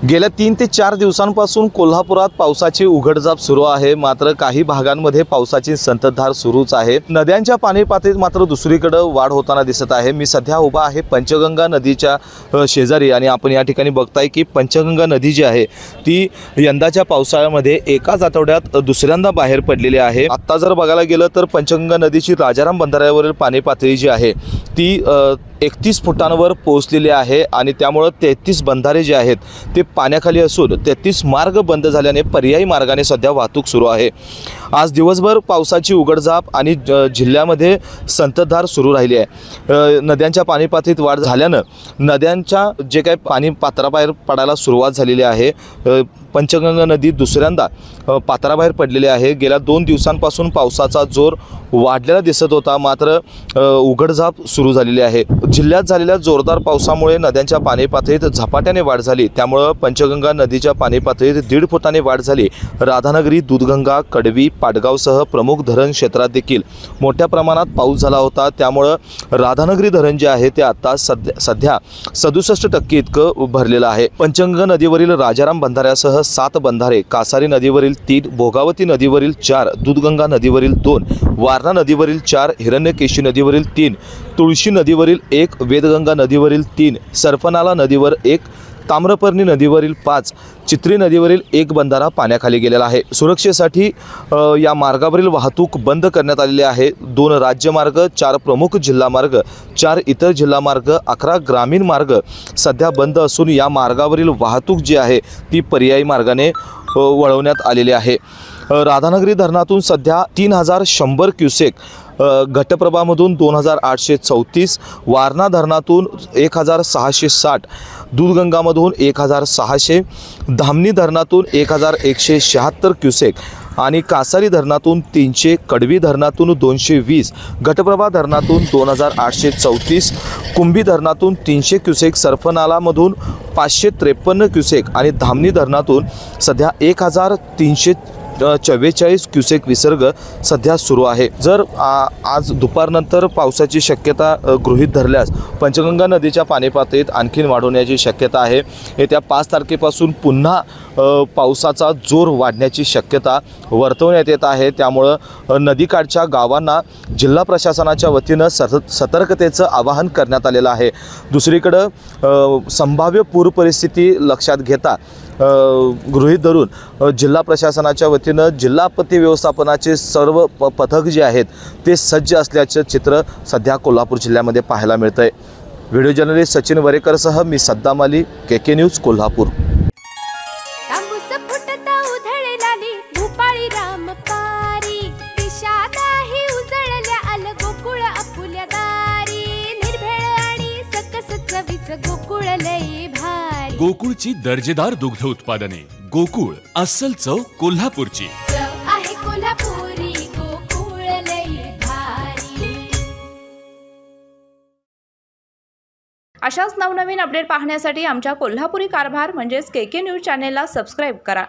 गेल्या 3 ते 4 दिवसांपासून कोल्हापुरात पावसाची उघडझाप सुरू आहे। मात्र काही भागांमध्ये पावसाची संततधार सुरूच आहे। नद्यांच्या पाणी पातळीत मात्र दुसरीकडे वाढ होताना दिसत आहे। मी सध्या उभा आहे पंचगंगा नदीच्या शेजारी आणि आपण या ठिकाणी बघताय की पंचगंगा नदी जी आहे ती यंदाच्या पावसाळ्यामध्ये एकाच आठवड्यात दुसऱ्यांदा बाहेर पडलेली आहे। आता जर बघायला गेलं तर पंचगंगा नदीची राजाराम बंधाऱ्यावरील पाणी पातळी जी आहे ती 31 फुटांवर पोहोचलेली आहे आणि त्यामुळे 33 बंधारे जे आहेत ते पाण्याखाली असून 33 मार्ग बंद झाल्याने पर्यायी मार्गाने सध्या वाहतूक सुरू आहे। आज दिवसभर पावसाची उघडझाप आणि जिल्ह्यामध्ये संततधार सुरू राहिली आहे। नद्यांच्या पाणी पातळीत वाढ झाल्याने नद्यांच्या जे काही पाणी पात्राबाहेर पडायला सुरुवात झालेली आहे। पंचगंगा नदी दुसऱ्यांदा पात्राबाहेर पडलेली आहे। गेल्या 2 दिवसांपासून पावसाचा जोर वाढलेला दिसत होता, मात्र उघडझाप सुरू झालेली आहे। जिल्ह्यात झालेल्या जोरदार पावसामुळे नद्यांच्या पाणी पातळीत झपाट्याने वाढ झाली, त्यामुळे पंचगंगा नदीच्या पाणी पातळीत 1.5 फुटाने वाढ झाली। राधानगरी, दूधगंगा, कडवी, पाटगावसह प्रमुख धरण क्षेत्रात देखील मोठ्या प्रमाणात पाऊस झाला होता। त्यामुळे राधानगरी धरण जे आहे ते आता सध्या 67% इतकं भरलेलं आहे। पंचगंगा नदीवरील राजाराम बंधाऱ्यासह 7 बंधारे, कासारी नदीवरील 3, भोगावती नदीवरील 4, दूधगंगा नदीवरील 2, वारणा नदीवरील 4, हिरण्यकेशी नदीवरील 3, तुळशी नदीवरील 1, वेदगंगा नदीवरील 3, सरपनाला नदीवर 1, ताम्रपर्णी नदीवरील 5, चित्री नदीवरील 1 बंधारा पाण्याखाली गेलेला आहे। सुरक्षेसाठी या मार्गावरील वाहतूक बंद करण्यात आलेली आहे। 2 राज्यमार्ग, 4 प्रमुख जिल्हा मार्ग, 4 इतर जिल्हा मार्ग, 11 ग्रामीण मार्ग सध्या बंद असून या मार्गावरील वाहतूक जी आहे ती पर्यायी मार्गाने वळवण्यात आलेली आहे। राधानगरी धरणातून सध्या 3100 क्युसेक, घटप्रभामधून 2834, वारणा धरणातून 1660, दूधगंगामधून 1600, धामणी धरणातून 1176 क्युसेक आणि कासारी धरणातून 300, कडवी धरणातून 220, घटप्रभा धरणातून 2834, कुंभी धरणातून 300 क्युसेक, सरपनालामधून 553 क्युसेक आणि धामणी धरणातून सध्या 1344 क्युसेक विसर्ग सध्या सुरू आहे। जर आज दुपारनंतर पावसाची शक्यता गृहीत धरल्यास पंचगंगा नदीच्या पाणी पातळीत आणखीन वाढण्याची शक्यता आहे। येत्या 5 तारखेपासून पुन्हा पावसाचा जोर वाढण्याची शक्यता वर्तवण्यात येत आहे। त्यामुळे नदीकाठच्या गावांना जिल्हा प्रशासनाच्या वतीनं सतर्कतेचं आवाहन करण्यात आलेलं आहे। दुसरीकडे संभाव्य पूर परिस्थिती लक्षात घेता गृहीत धरून जिल्हा प्रशासनाच्या वतीनं जिल्हा आपत्ती व्यवस्थापनाचे सर्व पथक जे आहेत ते सज्ज असल्याचे चित्र सध्या कोल्हापूर जिल्ह्यामध्ये पाहायला मिळतंय। व्हिडिओ जर्नलिस्ट सचिन वरेकरसह मी सद्दाम अली, केके न्यूज, कोल्हापूर। गोकुळची दर्जेदार दुग्ध उत्पादने, गोकुळ, अस्सल चव कोल्हापूरची। अशाच नवनवीन अपडेट पाहण्यासाठी आमच्या कोल्हापुरी कारभार म्हणजेच केके न्यूज चॅनेलला सबस्क्राईब करा।